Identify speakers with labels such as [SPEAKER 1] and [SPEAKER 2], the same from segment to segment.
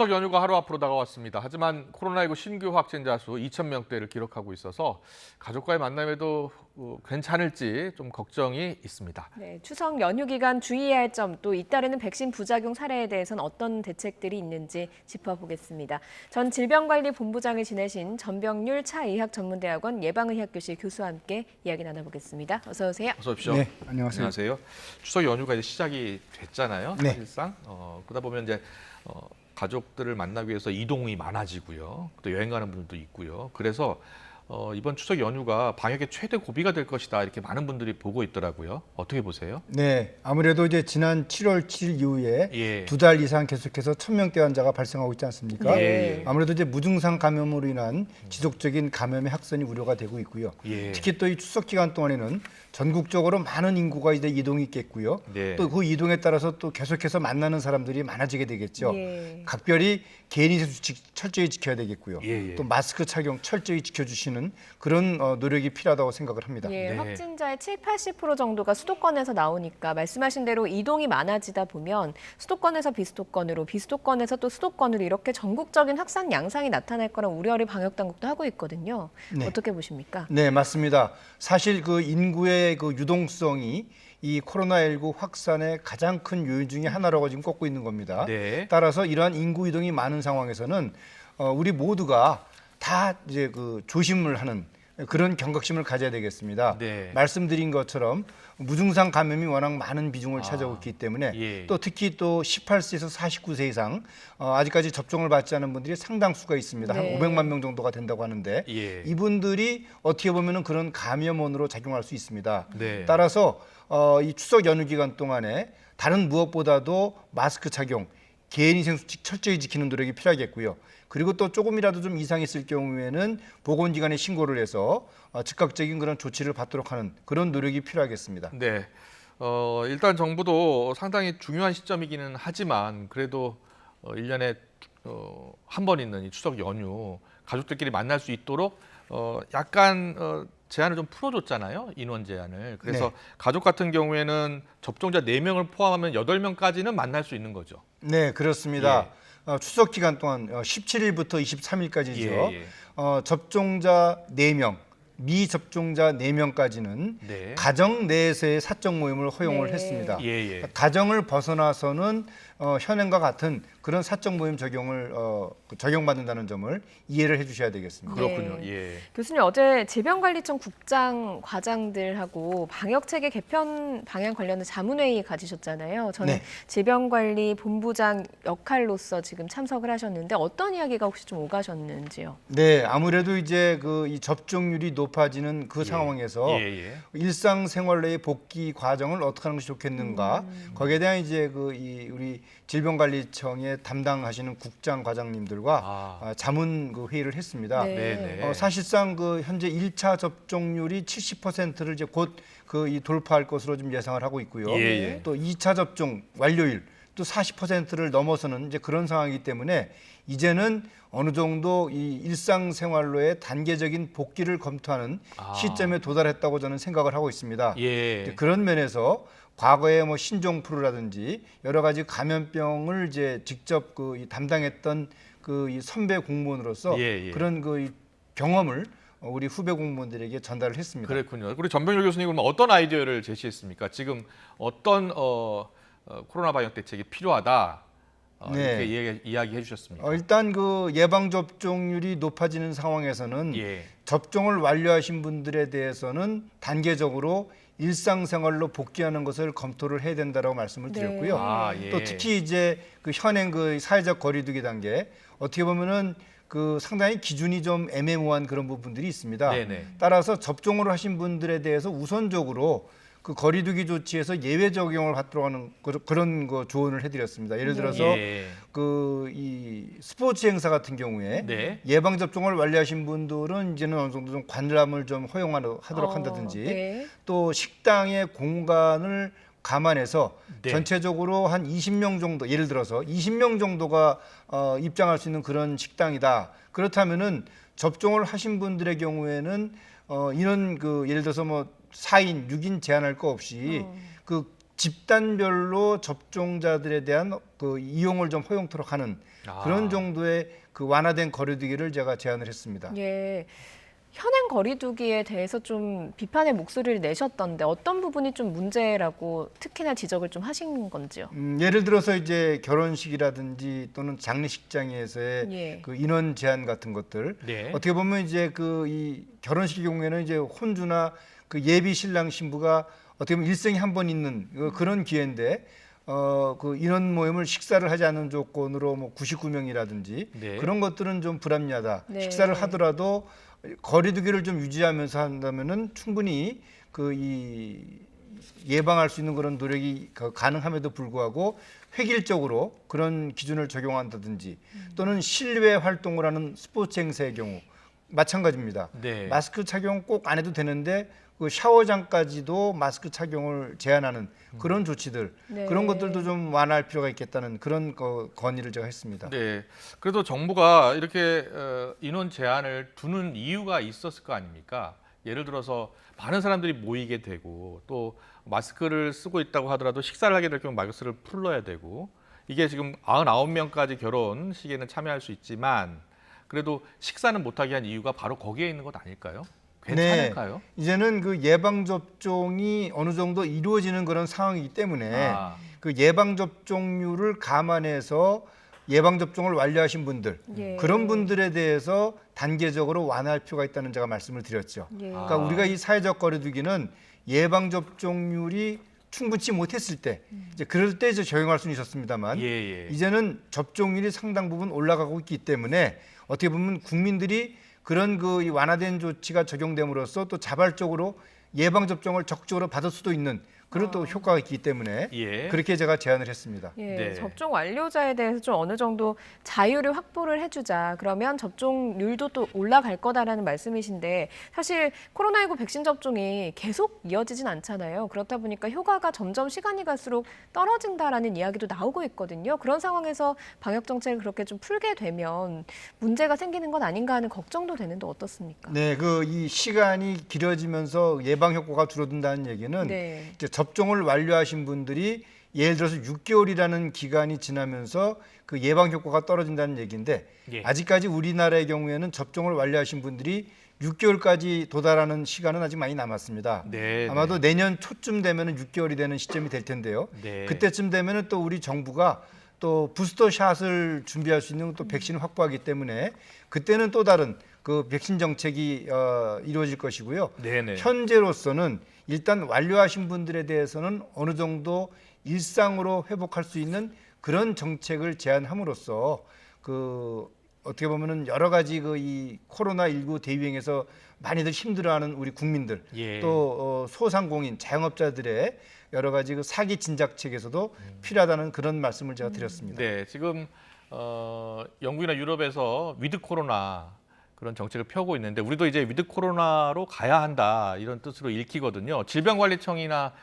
[SPEAKER 1] 추석 연휴가 하루 앞으로 다가왔습니다. 하지만 코로나19 신규 확진자 수 2,000명대를 기록하고 있어서 가족과의 만남에도 괜찮을지 좀 걱정이 있습니다.
[SPEAKER 2] 네, 추석 연휴 기간 주의해야 할 점, 또 잇따르는 백신 부작용 사례에 대해서는 어떤 대책들이 있는지 짚어보겠습니다. 전 질병관리본부장을 지내신 전병률 차의학전문대학원 예방의학교실 교수와 함께 이야기 나눠보겠습니다. 어서 오세요.
[SPEAKER 1] 어서 오십시오.
[SPEAKER 3] 네, 안녕하세요.
[SPEAKER 1] 안녕하세요. 추석 연휴가 이제 시작이 됐잖아요.
[SPEAKER 3] 네.
[SPEAKER 1] 사실상 그러다 보면 이제 가족들을 만나기 위해서 이동이 많아지고요. 또 여행 가는 분들도 있고요. 그래서 이번 추석 연휴가 방역의 최대 고비가 될 것이다. 이렇게 많은 분들이 보고 있더라고요. 어떻게 보세요?
[SPEAKER 3] 네, 아무래도 이제 지난 7월 7일 이후에
[SPEAKER 1] 예.
[SPEAKER 3] 2달 이상 계속해서 1,000명대 환자가 발생하고 있지 않습니까?
[SPEAKER 1] 예.
[SPEAKER 3] 아무래도 이제 무증상 감염으로 인한 지속적인 감염의 확산이 우려가 되고 있고요.
[SPEAKER 1] 예.
[SPEAKER 3] 특히 또 이 추석 기간 동안에는 전국적으로 많은 인구가 이제 이동이 있겠고요.
[SPEAKER 1] 네.
[SPEAKER 3] 또 그 이동에 따라서 또 계속해서 만나는 사람들이 많아지게 되겠죠.
[SPEAKER 2] 예.
[SPEAKER 3] 각별히 개인위생 수칙 철저히 지켜야 되겠고요.
[SPEAKER 1] 예.
[SPEAKER 3] 또 마스크 착용 철저히 지켜주시는 그런 노력이 필요하다고 생각을 합니다.
[SPEAKER 2] 예,
[SPEAKER 1] 네.
[SPEAKER 2] 확진자의 70~80% 정도가 수도권에서 나오니까 말씀하신 대로 이동이 많아지다 보면 수도권에서 비수도권으로, 비수도권에서 또 수도권으로 이렇게 전국적인 확산 양상이 나타날 거란 우려를 방역당국도 하고 있거든요.
[SPEAKER 3] 네.
[SPEAKER 2] 어떻게 보십니까?
[SPEAKER 3] 네, 맞습니다. 사실 그 인구의 그 유동성이 이 코로나19 확산의 가장 큰 요인 중에 하나라고 지금 꼽고 있는 겁니다.
[SPEAKER 1] 네.
[SPEAKER 3] 따라서 이러한 인구 이동이 많은 상황에서는 우리 모두가 다 이제 그 조심을 하는 그런 경각심을 가져야 되겠습니다.
[SPEAKER 1] 네.
[SPEAKER 3] 말씀드린 것처럼 무증상 감염이 워낙 많은 비중을 차지하고 있기 때문에
[SPEAKER 1] 예.
[SPEAKER 3] 또 특히 또 18세에서 49세 이상 아직까지 접종을 받지 않은 분들이 상당수가 있습니다.
[SPEAKER 2] 네.
[SPEAKER 3] 한 500만 명 정도가 된다고 하는데
[SPEAKER 1] 예.
[SPEAKER 3] 이분들이 어떻게 보면은 그런 감염원으로 작용할 수 있습니다.
[SPEAKER 1] 네.
[SPEAKER 3] 따라서 이 추석 연휴 기간 동안에 다른 무엇보다도 마스크 착용, 개인위생 수칙 철저히 지키는 노력이 필요하겠고요. 그리고 또 조금이라도 좀 이상이 있을 경우에는 보건기관에 신고를 해서 즉각적인 그런 조치를 받도록 하는 그런 노력이 필요하겠습니다.
[SPEAKER 1] 네. 일단 정부도 상당히 중요한 시점이기는 하지만 그래도 1년에 한 번 있는 이 추석 연휴 가족들끼리 만날 수 있도록 약간 제한을 좀 풀어줬잖아요. 인원 제한을. 그래서
[SPEAKER 3] 네.
[SPEAKER 1] 가족 같은 경우에는 접종자 4명을 포함하면 8명까지는 만날 수 있는 거죠.
[SPEAKER 3] 네, 그렇습니다. 추석 기간 동안 17일부터 23일까지죠.
[SPEAKER 1] 예.
[SPEAKER 3] 접종자 4명, 미접종자 4명까지는
[SPEAKER 1] 네.
[SPEAKER 3] 가정 내에서의 사적 모임을 허용을
[SPEAKER 2] 네.
[SPEAKER 3] 했습니다.
[SPEAKER 1] 예.
[SPEAKER 3] 가정을 벗어나서는 현행과 같은 그런 사적 모임 적용을 적용받는다는 점을 이해를 해주셔야 되겠습니다.
[SPEAKER 1] 그렇군요.
[SPEAKER 2] 네.
[SPEAKER 1] 예.
[SPEAKER 2] 교수님, 어제 질병관리청 국장, 과장들하고 방역체계 개편 방향 관련된 자문회의 가지셨잖아요. 저는
[SPEAKER 3] 네.
[SPEAKER 2] 질병관리본부장 역할로서 지금 참석을 하셨는데 어떤 이야기가 혹시 좀 오가셨는지요?
[SPEAKER 3] 네, 아무래도 이제 이 접종률이 높아지는 그 상황에서
[SPEAKER 1] 예.
[SPEAKER 3] 일상생활로의 복귀 과정을 어떻게 하는 것이 좋겠는가 거기에 대한 이제 우리 질병관리청에 담당하시는 국장 과장님들과 자문 회의를 했습니다.
[SPEAKER 2] 네.
[SPEAKER 3] 사실상 현재 1차 접종률이 70%를 이제 곧 돌파할 것으로 좀 예상을 하고 있고요.
[SPEAKER 1] 예.
[SPEAKER 3] 또 2차 접종 완료율 또 40%를 넘어서는 이제 그런 상황이기 때문에 이제는 어느 정도 이 일상생활로의 단계적인 복귀를 검토하는 시점에 도달했다고 저는 생각을 하고 있습니다.
[SPEAKER 1] 예.
[SPEAKER 3] 그런 면에서 과거에 신종플루라든지 여러 가지 감염병을 이제 직접 담당했던 이 선배 공무원으로서 그런 이 경험을 우리 후배 공무원들에게 전달을 했습니다.
[SPEAKER 1] 그랬군요. 우리 전병률 교수님 그러면 어떤 아이디어를 제시했습니까? 지금 어떤 코로나 방역 대책이 필요하다
[SPEAKER 3] 네.
[SPEAKER 1] 이렇게 이야기해 주셨습니다.
[SPEAKER 3] 일단 예방 접종률이 높아지는 상황에서는 접종을 완료하신 분들에 대해서는 단계적으로 일상생활로 복귀하는 것을 검토를 해야 된다라고 말씀을 드렸고요. 또 특히 이제 현행 사회적 거리두기 단계 어떻게 보면은 상당히 기준이 좀 애매모호한 그런 부분들이 있습니다.
[SPEAKER 1] 네네.
[SPEAKER 3] 따라서 접종을 하신 분들에 대해서 우선적으로 거리두기 조치에서 예외 적용을 하도록 하는 그런 조언을 해드렸습니다. 예를 들어서 이 스포츠 행사 같은 경우에 예방 접종을 완료하신 분들은 이제는 어느 정도 좀 관람을 좀 허용하도록 한다든지 또 식당의 공간을 감안해서 전체적으로 한 20명 정도, 예를 들어서 20명 정도가 입장할 수 있는 그런 식당이다. 그렇다면은 접종을 하신 분들의 경우에는 인원 예를 들어서 4인, 6인 제한할 거 없이 집단별로 접종자들에 대한 그 이용을 좀 허용토록 하는 그런 정도의 그 완화된 거리두기를 제가 제안을 했습니다.
[SPEAKER 2] 예. 현행 거리두기에 대해서 좀 비판의 목소리를 내셨던데 어떤 부분이 좀 문제라고 특히나 지적을 좀 하신 건지요?
[SPEAKER 3] 예를 들어서 이제 결혼식이라든지 또는 장례식장에서의
[SPEAKER 2] 예.
[SPEAKER 3] 그 인원 제한 같은 것들
[SPEAKER 1] 네.
[SPEAKER 3] 어떻게 보면 이제 그 이 결혼식 경우에는 이제 혼주나 그 예비 신랑 신부가 어떻게 보면 일생에 한 번 있는 그런 기회인데 그 인원 모임을 식사를 하지 않는 조건으로 뭐 99명이라든지
[SPEAKER 1] 네.
[SPEAKER 3] 그런 것들은 좀 불합리하다.
[SPEAKER 2] 네.
[SPEAKER 3] 식사를 하더라도 거리두기를 좀 유지하면서 한다면은 충분히 그 이 예방할 수 있는 그런 노력이 가능함에도 불구하고 획일적으로 그런 기준을 적용한다든지 또는 실외 활동을 하는 스포츠 행사의 경우 마찬가지입니다.
[SPEAKER 1] 네.
[SPEAKER 3] 마스크 착용 꼭 안 해도 되는데 그 샤워장까지도 마스크 착용을 제한하는 그런 조치들
[SPEAKER 2] 네.
[SPEAKER 3] 그런 것들도 좀 완화할 필요가 있겠다는 그런 건의를 제가 했습니다.
[SPEAKER 1] 네. 그래도 정부가 이렇게 인원 제한을 두는 이유가 있었을 거 아닙니까? 예를 들어서 많은 사람들이 모이게 되고 또 마스크를 쓰고 있다고 하더라도 식사를 하게 될 경우 마스크를 풀러야 되고 이게 지금 99명까지 결혼식에는 참여할 수 있지만 그래도 식사는 못하게 한 이유가 바로 거기에 있는 것 아닐까요? 괜찮을까요?
[SPEAKER 3] 네. 이제는 그 예방 접종이 어느 정도 이루어지는 그런 상황이기 때문에 그 예방 접종률을 감안해서 예방 접종을 완료하신 분들
[SPEAKER 2] 예.
[SPEAKER 3] 그런 분들에 대해서 단계적으로 완화할 필요가 있다는 제가 말씀을 드렸죠.
[SPEAKER 2] 예.
[SPEAKER 3] 그러니까 우리가 이 사회적 거리두기는 예방 접종률이 충분치 못했을 때 이제 그럴 때 이제 적용할 수는 있었습니다만
[SPEAKER 1] 예.
[SPEAKER 3] 이제는 접종률이 상당 부분 올라가고 있기 때문에 어떻게 보면 국민들이 그런 그 이 완화된 조치가 적용됨으로써 또 자발적으로 예방 접종을 적극적으로 받을 수도 있는 그런 또 효과가 있기 때문에
[SPEAKER 1] 예.
[SPEAKER 3] 그렇게 제가 제안을 했습니다.
[SPEAKER 2] 예,
[SPEAKER 1] 네.
[SPEAKER 2] 접종 완료자에 대해서 좀 어느 정도 자유를 확보를 해주자. 그러면 접종률도 또 올라갈 거다라는 말씀이신데 사실 코로나19 백신 접종이 계속 이어지진 않잖아요. 그렇다 보니까 효과가 점점 시간이 갈수록 떨어진다라는 이야기도 나오고 있거든요. 그런 상황에서 방역 정책을 그렇게 좀 풀게 되면 문제가 생기는 건 아닌가 하는 걱정도 되는데 어떻습니까?
[SPEAKER 3] 네, 그 이 시간이 길어지면서 예방 효과가 줄어든다는 얘기는
[SPEAKER 2] 네.
[SPEAKER 3] 이제 접종을 완료하신 분들이 예를 들어서 6개월이라는 기간이 지나면서 그 예방 효과가 떨어진다는 얘기인데
[SPEAKER 1] 예.
[SPEAKER 3] 아직까지 우리나라의 경우에는 접종을 완료하신 분들이 6개월까지 도달하는 시간은 아직 많이 남았습니다.
[SPEAKER 1] 네.
[SPEAKER 3] 아마도 내년 초쯤 되면은 6개월이 되는 시점이 될 텐데요.
[SPEAKER 1] 네.
[SPEAKER 3] 그때쯤 되면은 또 우리 정부가 또 부스터 샷을 준비할 수 있는 또 백신을 확보하기 때문에 그때는 또 다른 그 백신 정책이 이루어질 것이고요.
[SPEAKER 1] 네네.
[SPEAKER 3] 현재로서는 일단 완료하신 분들에 대해서는 어느 정도 일상으로 회복할 수 있는 그런 정책을 제안함으로써 그 어떻게 보면은 여러 가지 그 이 코로나19 대유행에서 많이들 힘들어하는 우리 국민들
[SPEAKER 1] 예.
[SPEAKER 3] 또 소상공인 자영업자들의 여러 가지 그 사기 진작책에서도 필요하다는 그런 말씀을 제가 드렸습니다.
[SPEAKER 1] 네, 지금 영국이나 유럽에서 위드 코로나 그런 정책을 펴고 있는데 우리도 이제 위드 코로나로 가야 한다 이런 뜻으로 읽히거든요. 질병관리청이나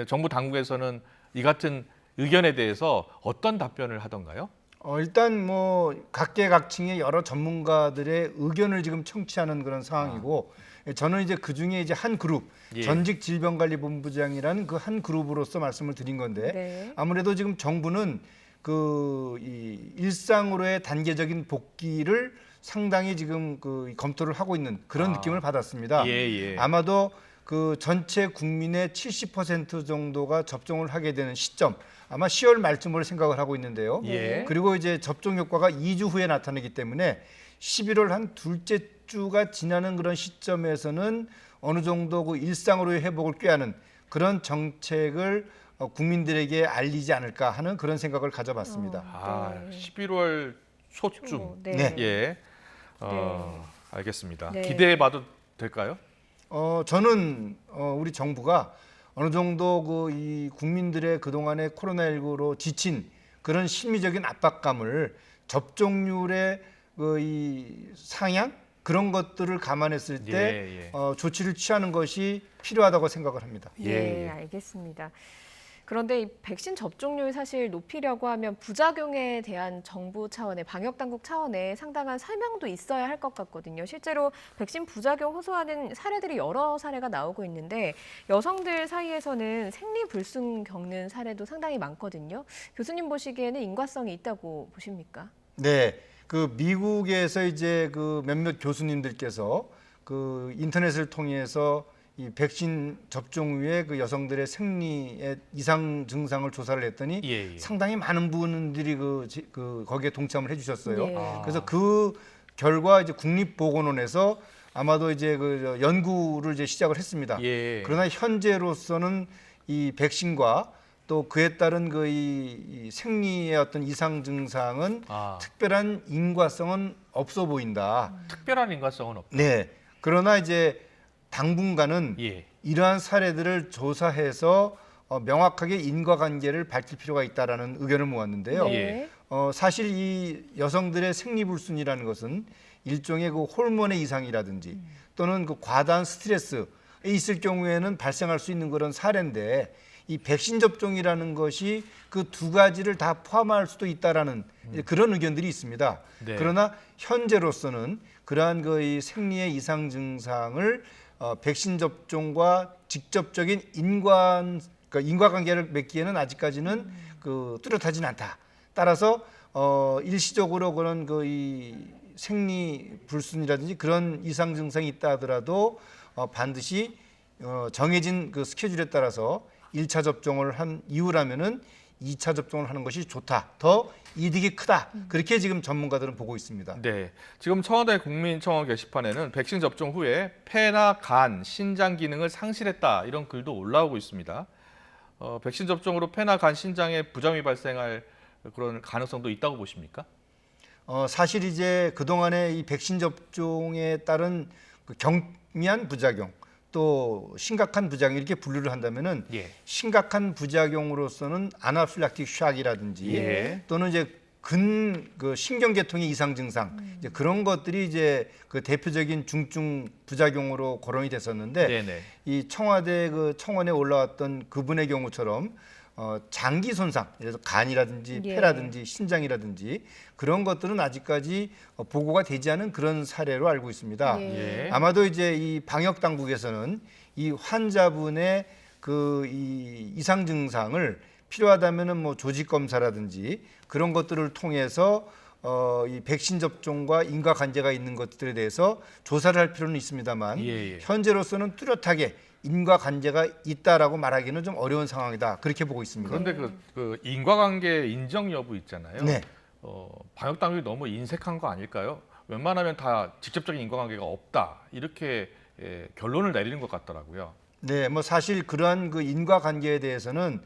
[SPEAKER 1] 정부 당국에서는 이 같은 의견에 대해서 어떤 답변을 하던가요?
[SPEAKER 3] 일단 뭐 각계각층의 여러 전문가들의 의견을 지금 청취하는 그런 상황이고 저는 이제 그 중에 이제 한 그룹
[SPEAKER 1] 예.
[SPEAKER 3] 전직 질병관리본부장이라는 그 한 그룹으로서 말씀을 드린 건데
[SPEAKER 2] 네.
[SPEAKER 3] 아무래도 지금 정부는 그 이 일상으로의 단계적인 복귀를 상당히 지금 그 검토를 하고 있는 그런 느낌을 받았습니다.
[SPEAKER 1] 예.
[SPEAKER 3] 아마도 그 전체 국민의 70% 정도가 접종을 하게 되는 시점 아마 10월 말쯤으로 생각을 하고 있는데요.
[SPEAKER 1] 예.
[SPEAKER 3] 그리고 이제 접종 효과가 2주 후에 나타나기 때문에 11월 한 둘째 주가 지나는 그런 시점에서는 어느 정도 그 일상으로의 회복을 꾀하는 그런 정책을 국민들에게 알리지 않을까 하는 그런 생각을 가져봤습니다.
[SPEAKER 2] 네.
[SPEAKER 1] 11월 초쯤.
[SPEAKER 2] 네.
[SPEAKER 3] 네.
[SPEAKER 1] 예.
[SPEAKER 2] 네.
[SPEAKER 1] 알겠습니다.
[SPEAKER 2] 네.
[SPEAKER 1] 기대해봐도 될까요?
[SPEAKER 3] 저는 우리 정부가 어느 정도 그 이 국민들의 그동안의 코로나19로 지친 그런 심리적인 압박감을 접종률의 그 이 상향 그런 것들을 감안했을 때
[SPEAKER 1] 예.
[SPEAKER 3] 조치를 취하는 것이 필요하다고 생각을 합니다.
[SPEAKER 2] 예, 알겠습니다. 그런데 이 백신 접종률 사실 높이려고 하면 부작용에 대한 정부 차원의 방역 당국 차원의 상당한 설명도 있어야 할 것 같거든요. 실제로 백신 부작용 호소하는 사례들이 여러 사례가 나오고 있는데 여성들 사이에서는 생리불순 겪는 사례도 상당히 많거든요. 교수님 보시기에는 인과성이 있다고 보십니까?
[SPEAKER 3] 네, 그 미국에서 이제 그 몇몇 교수님들께서 그 인터넷을 통해서 이 백신 접종 후에 그 여성들의 생리의 이상 증상을 조사를 했더니
[SPEAKER 1] 예, 예.
[SPEAKER 3] 상당히 많은 분들이 그 거기에 동참을 해주셨어요.
[SPEAKER 2] 네.
[SPEAKER 3] 그래서 그 결과 이제 국립보건원에서 아마도 이제 그 연구를 이제 시작을 했습니다.
[SPEAKER 1] 예.
[SPEAKER 3] 그러나 현재로서는 이 백신과 또 그에 따른 그 이 생리의 어떤 이상 증상은 특별한 인과성은 없어 보인다.
[SPEAKER 1] 특별한 인과성은 없다.
[SPEAKER 3] 네. 그러나 이제 당분간은
[SPEAKER 1] 예.
[SPEAKER 3] 이러한 사례들을 조사해서 명확하게 인과관계를 밝힐 필요가 있다라는 의견을 모았는데요.
[SPEAKER 1] 예.
[SPEAKER 3] 사실 이 여성들의 생리불순이라는 것은 일종의 그 호르몬의 이상이라든지 또는 그 과다한 스트레스에 있을 경우에는 발생할 수 있는 그런 사례인데 이 백신 접종이라는 것이 그 두 가지를 다 포함할 수도 있다라는 그런 의견들이 있습니다.
[SPEAKER 1] 네.
[SPEAKER 3] 그러나 현재로서는 그러한 그 이 생리의 이상 증상을 백신 접종과 직접적인 그러니까 인과관계를 맺기에는 아직까지는 그 뚜렷하지는 않다. 따라서 일시적으로 그런 그 이 생리 불순이라든지 그런 이상 증상이 있다 하더라도 반드시 정해진 그 스케줄에 따라서 1차 접종을 한 이후라면은 2차 접종을 하는 것이 좋다. 더 이득이 크다. 그렇게 지금 전문가들은 보고 있습니다.
[SPEAKER 1] 네, 지금 청와대 국민청원 게시판에는 백신 접종 후에 폐나 간, 신장 기능을 상실했다 이런 글도 올라오고 있습니다. 백신 접종으로 폐나 간, 신장에 부작용이 발생할 그런 가능성도 있다고 보십니까?
[SPEAKER 3] 사실 이제 그동안에 이 백신 접종에 따른 그 경미한 부작용 또 심각한 부작용 이렇게 분류를 한다면은
[SPEAKER 1] 예.
[SPEAKER 3] 심각한 부작용으로서는 아나필락틱 샥이라든지
[SPEAKER 1] 예.
[SPEAKER 3] 또는 이제 그 신경계통의 이상 증상 이제 그런 것들이 이제 그 대표적인 중증 부작용으로 거론이 됐었는데
[SPEAKER 1] 네네.
[SPEAKER 3] 이 청와대 그 청원에 올라왔던 그분의 경우처럼 장기 손상, 예를 들어서 간이라든지
[SPEAKER 2] 예.
[SPEAKER 3] 폐라든지 신장이라든지 그런 것들은 아직까지 보고가 되지 않은 그런 사례로 알고 있습니다.
[SPEAKER 1] 예.
[SPEAKER 3] 아마도 이제 이 방역 당국에서는 이 환자분의 그 이 이상 증상을 필요하다면은 뭐 조직 검사라든지 그런 것들을 통해서 이 백신 접종과 인과관계가 있는 것들에 대해서 조사를 할 필요는 있습니다만
[SPEAKER 1] 예.
[SPEAKER 3] 현재로서는 뚜렷하게 인과관계가 있다라고 말하기는 좀 어려운 상황이다. 그렇게 보고 있습니다.
[SPEAKER 1] 그런데 그 인과관계 인정 여부 있잖아요.
[SPEAKER 3] 네.
[SPEAKER 1] 방역 당국이 너무 인색한 거 아닐까요? 웬만하면 다 직접적인 인과관계가 없다 이렇게 결론을 내리는 것 같더라고요.
[SPEAKER 3] 네, 뭐 사실 그러한 그 인과관계에 대해서는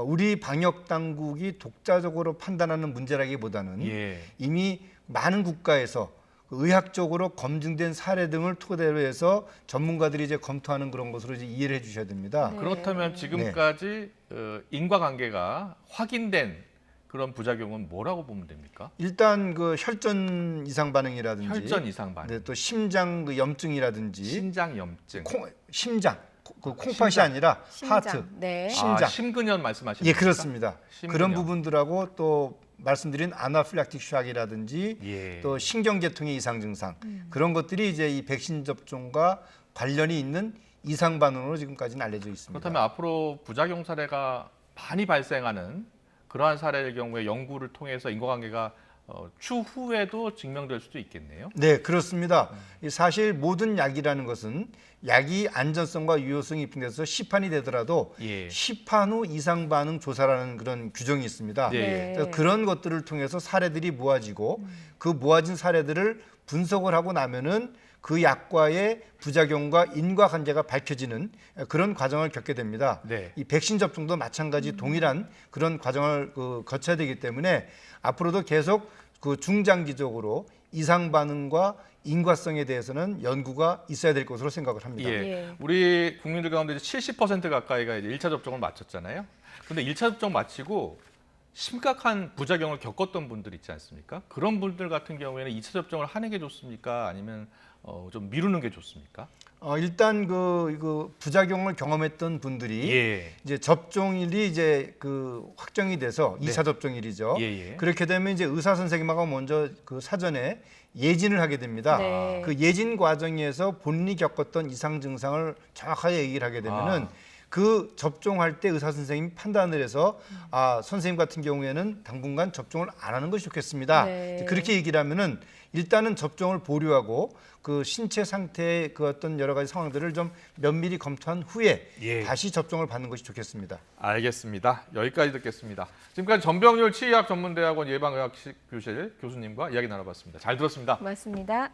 [SPEAKER 3] 우리 방역 당국이 독자적으로 판단하는 문제라기보다는
[SPEAKER 1] 예.
[SPEAKER 3] 이미 많은 국가에서 의학적으로 검증된 사례 등을 토대로 해서 전문가들이 이제 검토하는 그런 것으로 이제 이해를 해주셔야 됩니다.
[SPEAKER 2] 네.
[SPEAKER 1] 그렇다면 지금까지 인과관계가 확인된 그런 부작용은 뭐라고 보면 됩니까?
[SPEAKER 3] 일단 그 혈전 이상 반응이라든지,
[SPEAKER 1] 혈전 이상 반응,
[SPEAKER 3] 네, 또 심장 그 염증이라든지,
[SPEAKER 1] 신장 염증,
[SPEAKER 3] 심장, 그 콩팥이
[SPEAKER 1] 심장.
[SPEAKER 3] 아니라
[SPEAKER 2] 심장.
[SPEAKER 3] 하트,
[SPEAKER 2] 네.
[SPEAKER 3] 심장.
[SPEAKER 1] 심근염 말씀하시는
[SPEAKER 3] 예,
[SPEAKER 1] 겁니까?
[SPEAKER 3] 그렇습니다.
[SPEAKER 1] 심근염.
[SPEAKER 3] 그런 부분들하고 또 말씀드린 아나필락틱 샥이라든지
[SPEAKER 1] 예.
[SPEAKER 3] 또 신경계통의 이상 증상 그런 것들이 이제 이 백신 접종과 관련이 있는 이상 반응으로 지금까지는 알려져 있습니다.
[SPEAKER 1] 그렇다면 앞으로 부작용 사례가 많이 발생하는 그러한 사례의 경우에 연구를 통해서 인과관계가 추후에도 증명될 수도 있겠네요.
[SPEAKER 3] 네, 그렇습니다. 사실 모든 약이라는 것은 약이 안전성과 유효성이 입증돼서 시판이 되더라도
[SPEAKER 1] 예.
[SPEAKER 3] 시판 후 이상 반응 조사라는 그런 규정이 있습니다.
[SPEAKER 1] 네.
[SPEAKER 3] 그래서 그런 것들을 통해서 사례들이 모아지고 그 모아진 사례들을 분석을 하고 나면은 그 약과의 부작용과 인과관계가 밝혀지는 그런 과정을 겪게 됩니다.
[SPEAKER 1] 네.
[SPEAKER 3] 이 백신 접종도 마찬가지 동일한 그런 과정을 거쳐야 되기 때문에 앞으로도 계속 그 중장기적으로 이상 반응과 인과성에 대해서는 연구가 있어야 될 것으로 생각을 합니다.
[SPEAKER 1] 예.
[SPEAKER 2] 예.
[SPEAKER 1] 우리 국민들 가운데 70% 가까이가 이제 1차 접종을 마쳤잖아요. 근데 1차 접종 마치고 심각한 부작용을 겪었던 분들 있지 않습니까? 그런 분들 같은 경우에는 2차 접종을 하는 게 좋습니까? 아니면 좀 미루는 게 좋습니까?
[SPEAKER 3] 일단 그 부작용을 경험했던 분들이
[SPEAKER 1] 예.
[SPEAKER 3] 이제 접종일이 이제 확정이 돼서
[SPEAKER 1] 네.
[SPEAKER 3] 2차 접종일이죠.
[SPEAKER 1] 예.
[SPEAKER 3] 그렇게 되면 이제 의사 선생님하고 먼저 사전에 예진을 하게 됩니다.
[SPEAKER 2] 네.
[SPEAKER 3] 그 예진 과정에서 본인이 겪었던 이상 증상을 정확하게 얘기를 하게 되면은 그 접종할 때 의사 선생님이 판단을 해서 선생님 같은 경우에는 당분간 접종을 안 하는 것이 좋겠습니다.
[SPEAKER 2] 네.
[SPEAKER 3] 그렇게 얘기를 하면은 일단은 접종을 보류하고 그 신체 상태의 그 어떤 여러 가지 상황들을 좀 면밀히 검토한 후에
[SPEAKER 1] 예.
[SPEAKER 3] 다시 접종을 받는 것이 좋겠습니다.
[SPEAKER 1] 알겠습니다. 여기까지 듣겠습니다. 지금까지 전병률 치의학 전문대학원 예방의학교실 교수님과 이야기 나눠봤습니다. 잘 들었습니다.
[SPEAKER 2] 고맙습니다.